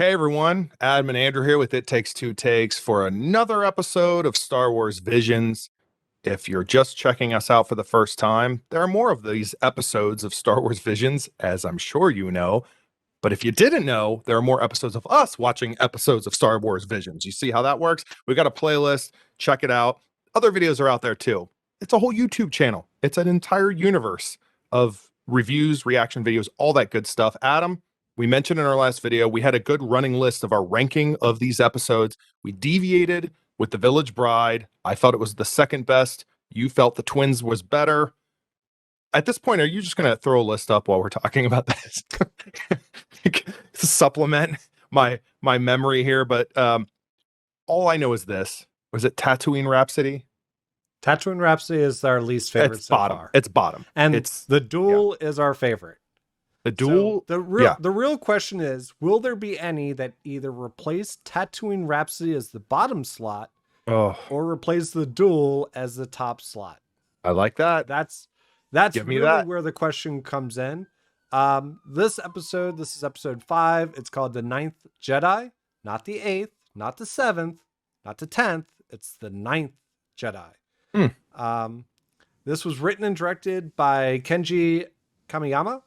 Hey everyone, Adam and Andrew here with It Takes Two Takes for another episode of Star Wars Visions. If you're just checking us out for the first time, there are more of these episodes of Star Wars Visions, as I'm sure you know. But if you didn't know, there are more episodes of us watching episodes of Star Wars Visions. You see how that works? We got a playlist, check it out. Other videos are out there too. It's a whole YouTube channel. It's an entire universe of reviews, reaction videos, all that good stuff. Adam, we mentioned in our last video, we had a good running list of our ranking of these episodes. We deviated with The Village Bride. I thought it was the second best. You felt The Twins was better. At this point, are you just going to throw a list up while we're talking about this? Supplement my memory here, but all I know is this. Was it Tatooine Rhapsody? Tatooine Rhapsody is our least favorite It's so bottom. far. It's bottom. And it's The Duel is our favorite. The Duel. So the real question is, will there be any that either replace Tatooine Rhapsody as the bottom slot or replace The Duel as the top slot? I like that. That's Give me really that. where the question comes in. This is episode 5. It's called The Ninth Jedi, not the 8th, not the 7th, not the 10th. It's the Ninth Jedi. This was written and directed by Kenji Kamiyama,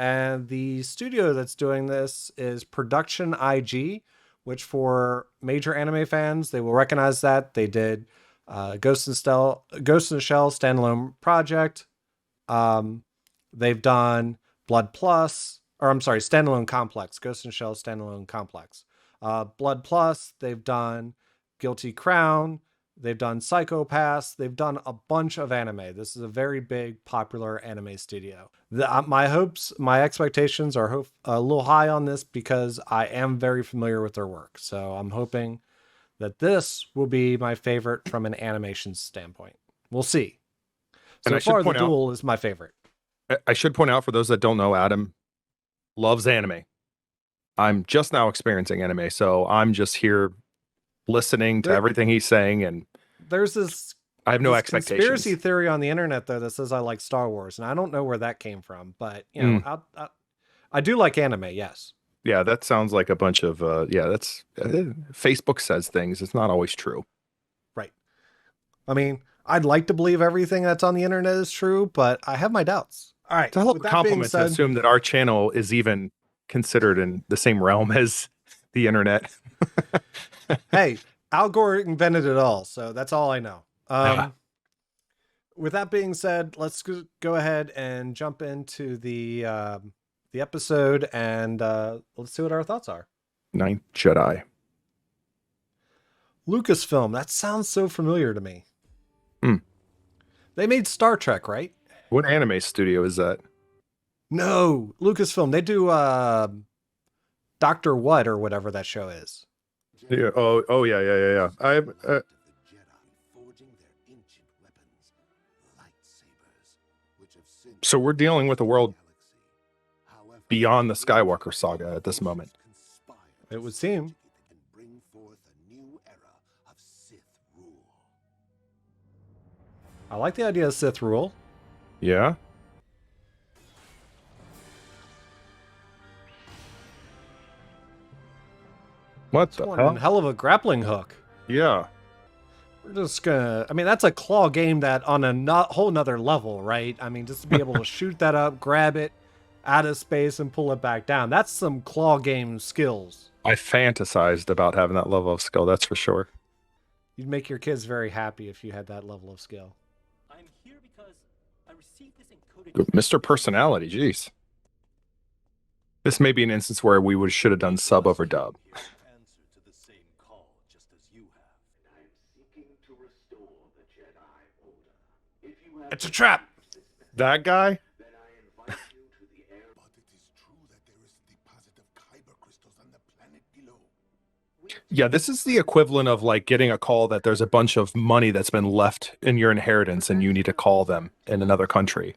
and the studio that's doing this is Production I.G, which for major anime fans, they will recognize that. They did Ghost in the Shell standalone project. They've done standalone complex, Ghost in the Shell standalone complex. Blood Plus, they've done Guilty Crown, they've done Psychopaths, they've done a bunch of anime. This is a very big, popular anime studio. My expectations are a little high on this because I am very familiar with their work. So I'm hoping that this will be my favorite from an animation standpoint. We'll see. So far, The Duel is my favorite. I should point out, for those that don't know, Adam loves anime. I'm just now experiencing anime, so I'm just here listening to everything he's saying, and there's this I have no expectations. Conspiracy theory on the internet though that says I like Star Wars, and I don't know where that came from, but you know, I do like anime. Yes. Yeah, that sounds like a bunch of that's Facebook says things. It's not always true. Right. I mean, I'd like to believe everything that's on the internet is true, but I have my doubts. All right. It's a hell of a compliment to assume that our channel is even considered in the same realm as the internet. Hey, Al Gore invented it all, so that's all I know. With that being said, let's go ahead and jump into the episode, and let's see what our thoughts are. Ninth Jedi. Lucasfilm. That sounds so familiar to me. They made Star Trek, right? What anime studio is that? No, Lucasfilm. They do Dr. What or whatever that show is. Yeah. Oh yeah. So we're dealing with a world beyond the Skywalker saga at this moment. It would seem. I like the idea of Sith rule. Yeah. What the hell? Hell of a grappling hook. Yeah. We're just gonna, I mean, that's a claw game that on a whole nother level, right? I mean, just to be able to shoot that up, grab it out of space and pull it back down. That's some claw game skills. I fantasized about having that level of skill, that's for sure. You'd make your kids very happy if you had that level of skill. I'm here because I received this encoded Mr. Personality, jeez. This may be an instance where we should have done sub over dub. answer to the same call just as you have. And I'm seeking to restore the Jedi order. If you have It's a trap. That guy? then I invite you to the air. But it is true that there is a deposit of kyber crystals on the planet below. Yeah, this is the equivalent of like getting a call that there's a bunch of money that's been left in your inheritance and you need to call them in another country.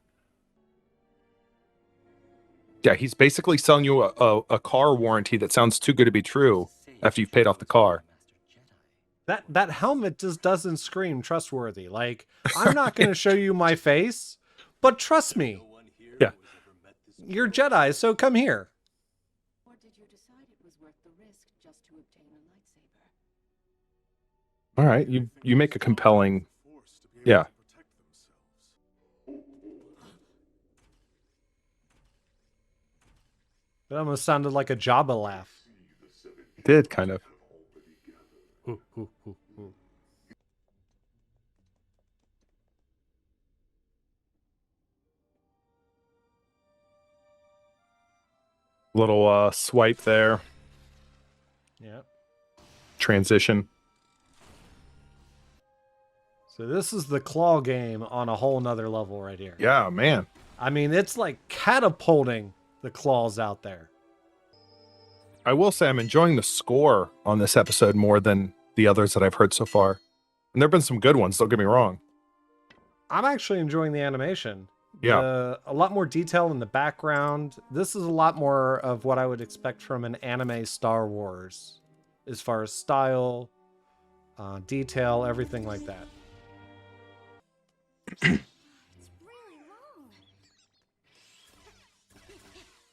Yeah, he's basically selling you a car warranty that sounds too good to be true after you've paid off the car. That helmet just doesn't scream trustworthy. Like, I'm not going to show you my face, but trust me. Yeah. You're Jedi, so come here. What did you decide? decide it was worth the risk just to obtain a lightsaber. All right, you make a compelling. Yeah. It almost sounded like a Jabba laugh. Did kind of. Little swipe there. Yeah. Transition. So this is the claw game on a whole nother level right here. Yeah, man. I mean, it's like catapulting the claws out there. I will say I'm enjoying the score on this episode more than the others that I've heard so far. And there have been some good ones, don't get me wrong. I'm actually enjoying the animation. Yeah. A lot more detail in the background. This is a lot more of what I would expect from an anime Star Wars, as far as style, detail, everything like that. It's really long.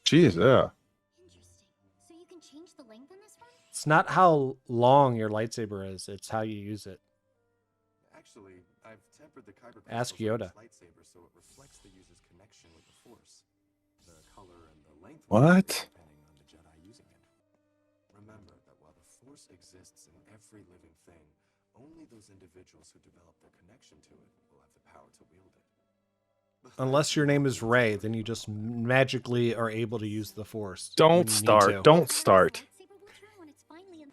Jeez, yeah. Interesting. So you can change the length on this one? It's not how long your lightsaber is, it's how you use it. Actually, I've tempered the kyber Ask crystals on Yoda. this lightsaber so it reflects the user's connection with the Force. The color and the length will What? vary depending on the Jedi using it. Remember that while the Force exists in every living thing, only those individuals who develop their connection to it will have the power to wield it. Unless your name is Rey, then you just magically are able to use the Force. when Don't you need to. start. Don't start. Lightsaber will turn when it's finally in.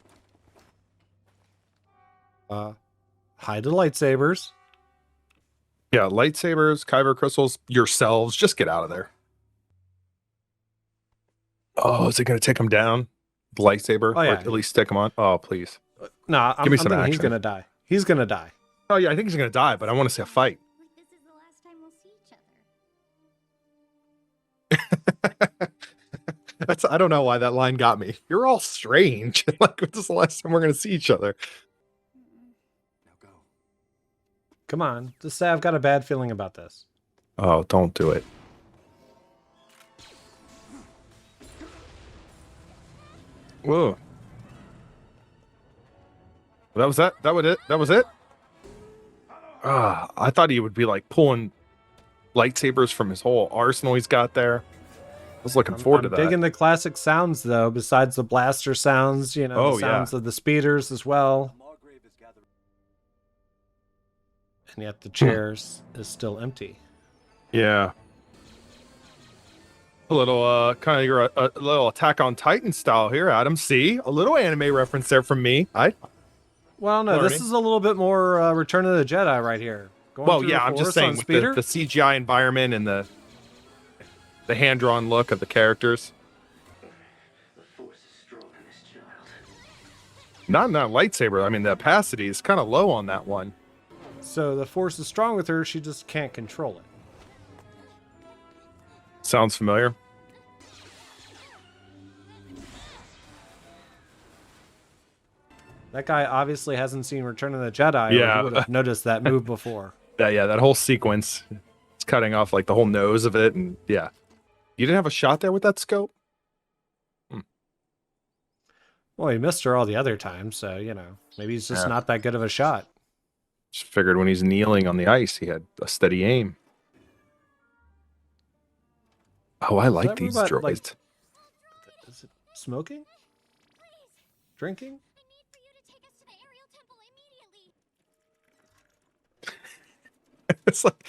Hide the lightsabers. Yeah, lightsabers, kyber crystals, yourselves, just get out of there. Oh, is it going to take him down? The lightsaber? Oh, yeah. Or at least stick him on? Oh, please. Nah, Give me I'm some thinking he's action. gonna die. He's gonna die. Oh, yeah, I think he's going to die, but I want to see a fight. Like this is the last time we'll see each other. I don't know why that line got me. You're all strange. Like, this is the last time we're going to see each other. Now go. Come on, just say I've got a bad feeling about this. Oh, don't do it. Whoa. That was that? That was it? That was it? I thought he would be like pulling lightsabers from his whole arsenal he's got there. I was looking forward to that. Digging the classic sounds though, besides the blaster sounds, you know, Oh, the sounds yeah. of the speeders as well. Margrave is gathering. And yet the chairs is still empty. Yeah. A little kind of your a little Attack on Titan style here, Adam. See, a little anime reference there from me. Well, no, this Learning. is a little bit more Return of the Jedi right here. Going Well, through yeah, the I'm just forest saying on with speeder. the CGI environment and the hand-drawn look of the characters. The Force is strong in this child. Not in that lightsaber. I mean, the opacity is kind of low on that one. So the Force is strong with her, she just can't control it. Sounds familiar. That guy obviously hasn't seen Return of the Jedi, or Yeah. he would have noticed that move before. Yeah, that whole sequence. It's cutting off like the whole nose of it, and yeah. You didn't have a shot there with that scope? Well, he missed her all the other times, so, you know, maybe he's just Yeah. not that good of a shot. Just figured when he's kneeling on the ice, he had a steady aim. Oh, I like that these robot, droids. like- Is it smoking? Drinking? I need for you to take us to the aerial temple immediately. It's like,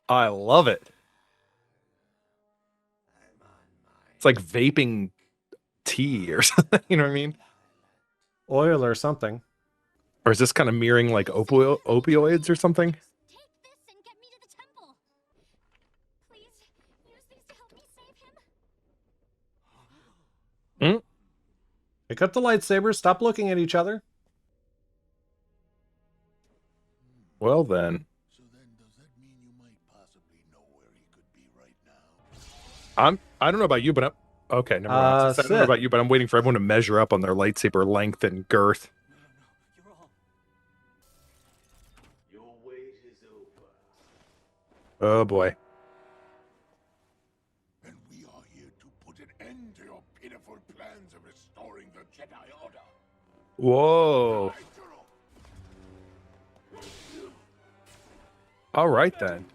I love it. It's like vaping tea or something. You know what I mean? Oil or something. Or is this kind of mirroring like opioids or something? Take this and get me to the temple. Please, use these to help me save him. Pick up the lightsabers, stop looking at each other. Well then, So then, does that mean you might possibly know where he could be right now? I don't know about you, but I'm okay. Never mind. I don't know Sid. about you, but I'm waiting for everyone to measure up on their lightsaber length and girth. You're all. Your wait is over. Oh boy. And we are here to put an your pitiful plans of restoring the Jedi Order. Whoa. All right then.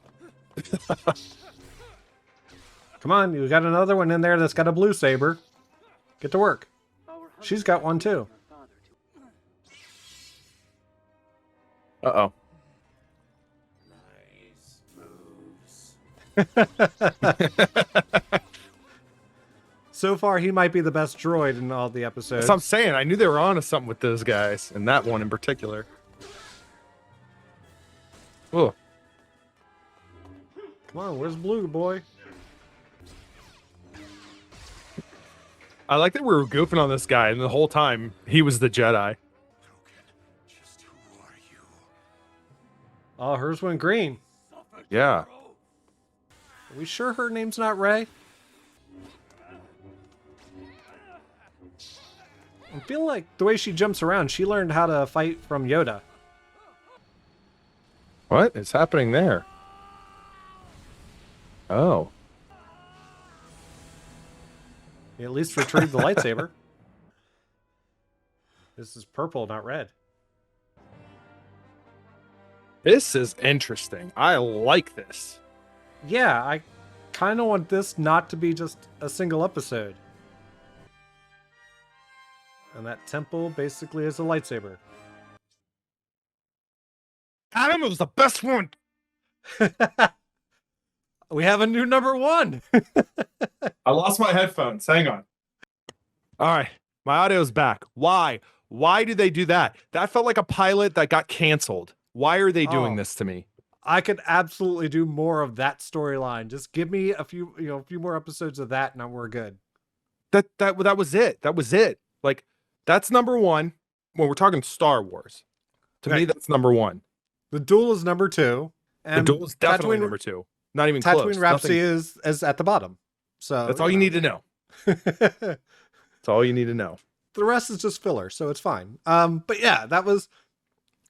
Come on, you got another one in there that's got a blue saber. Get to work. She's got one too. Uh-oh. So far, he might be the best droid in all the episodes. That's what I'm saying. I knew they were onto something with those guys, and that one in particular. Oh. Come on, where's Blue Boy? I like that we were goofing on this guy, and the whole time he was the Jedi. Just who are you? Oh, hers went green. Yeah. Are we sure her name's not Rey? I feel like the way she jumps around, she learned how to fight from Yoda. What is happening there? Oh. He at least retrieved the lightsaber. This is purple, not red. This is interesting. I like this. Yeah, I kind of want this not to be just a single episode. And that temple basically is a lightsaber. Adam, it was the best one. We have a new number one. I lost my headphones. Hang on. All right. My audio's back. Why? Why do they do that? That felt like a pilot that got canceled. Why are they doing this to me? I could absolutely do more of that storyline. Just give me a few more episodes of that, and we're good. That was it. That was it. Like, that's number one when we're talking Star Wars. To me, Right. that's number one. The Duel is number two. The And Duel is definitely Tatooine- number two. Not even Tatooine close. Rhapsody Nothing- is at the bottom. So That's all you need to know. That's all you need to know. The rest is just filler, so it's fine. But yeah, that was.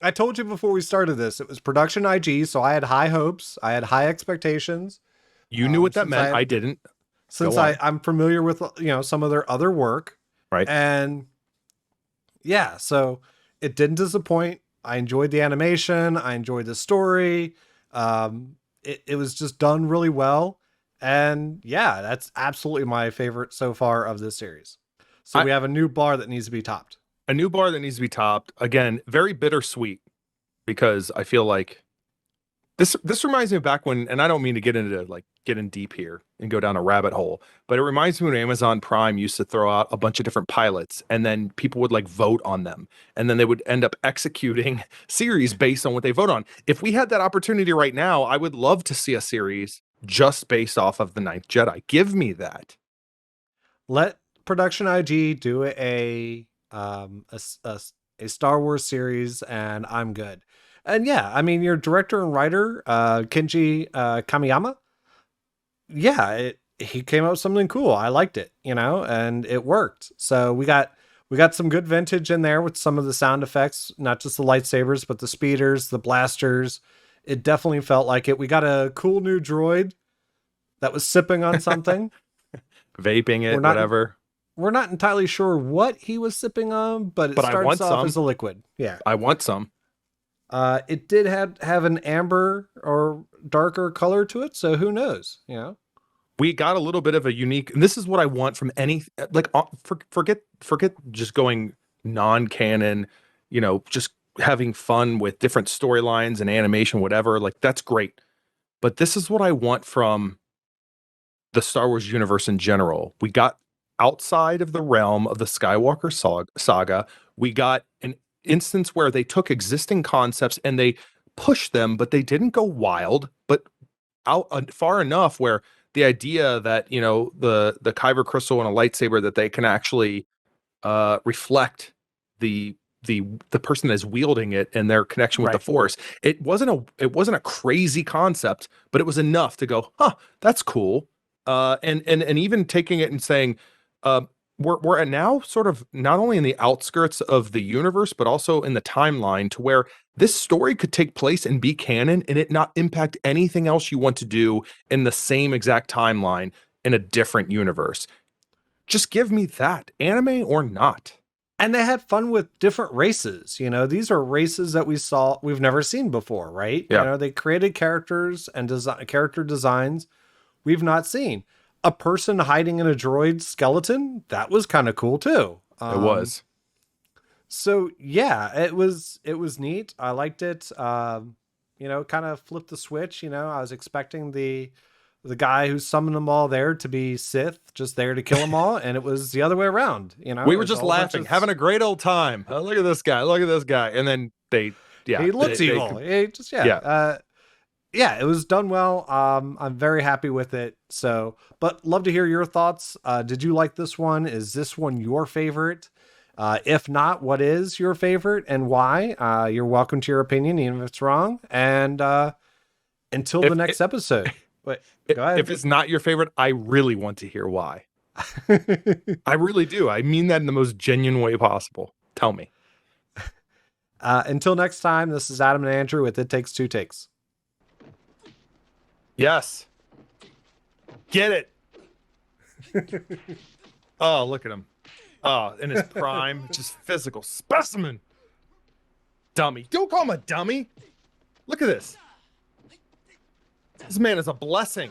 I told you before we started this, it was Production I.G, so I had high hopes, I had high expectations. You knew what that since meant. I didn't. Since Go on. I'm familiar with some of their other work, Right. and yeah, so it didn't disappoint. I enjoyed the animation, I enjoyed the story. It was just done really well, and yeah, that's absolutely my favorite so far of this series. So we have a new bar that needs to be topped. A new bar that needs to be topped. Again, very bittersweet because I feel like this reminds me of back when, and I don't mean to get into getting deep here and go down a rabbit hole, but it reminds me when Amazon Prime used to throw out a bunch of different pilots and then people would vote on them and then they would end up executing series based on what they vote on. If we had that opportunity right now, I would love to see a series just based off of the Ninth Jedi. Give me that. Let Production IG do a Star Wars series, and I'm good. And yeah, I mean, your director and writer, Kenji Kamiyama, yeah, he came up with something cool. I liked it, and it worked. So we got some good vintage in there with some of the sound effects, not just the lightsabers, but the speeders, the blasters. It definitely felt like it. We got a cool new droid that was sipping on something. Vaping it, whatever. We're not entirely sure what he was sipping on, but it I want starts off some. as a liquid. Yeah. I want some. It did have an amber or darker color to it, so who knows? We got a little bit of a unique, and this is what I want from any, forget just going non-canon, just having fun with different storylines and animation, whatever. That's great. But this is what I want from the Star Wars universe in general. We got outside of the realm of the Skywalker saga, we got an instance where they took existing concepts and they pushed them, but they didn't go wild, but out far enough where the idea that the kyber crystal and a lightsaber, that they can actually reflect the person that's wielding it and their connection with the Force. It wasn't a crazy concept, but it was enough to go, that's cool. And even taking it and saying, we're now sort of not only in the outskirts of the universe, but also in the timeline to where this story could take place and be canon and it not impact anything else you want to do in the same exact timeline in a different universe. Just give me that, anime or not. And they had fun with different races. You know, these are races that we've never seen before, right? Yeah. You know, they created characters and character designs we've not seen. A person hiding in a droid skeleton, that was kind of cool too. It was. So yeah, it was neat. I liked it. You know, kind of flipped the switch. You know, I was expecting the guy who summoned them all there to be Sith, just there to kill them all, and it was the other way around. You know, We it were was just a whole bunch laughing, of- having a great old time. Oh, look at this guy. Look at this guy. And then he looks evil. He just yeah, it was done well. I'm very happy with it. So, but love to hear your thoughts. Did you like this one? Is this one your favorite? If not, what is your favorite and why? You're welcome to your opinion, even if it's wrong. And until the next episode. Wait, go ahead. If it's not your favorite, I really want to hear why. I really do. I mean that in the most genuine way possible. Tell me. Until next time, this is Adam and Andrew with It Takes Two Takes. Yes. Get it. Oh, look at him. Oh, in his prime, just physical specimen. Dummy. Don't call him a dummy. Look at this. This man is a blessing.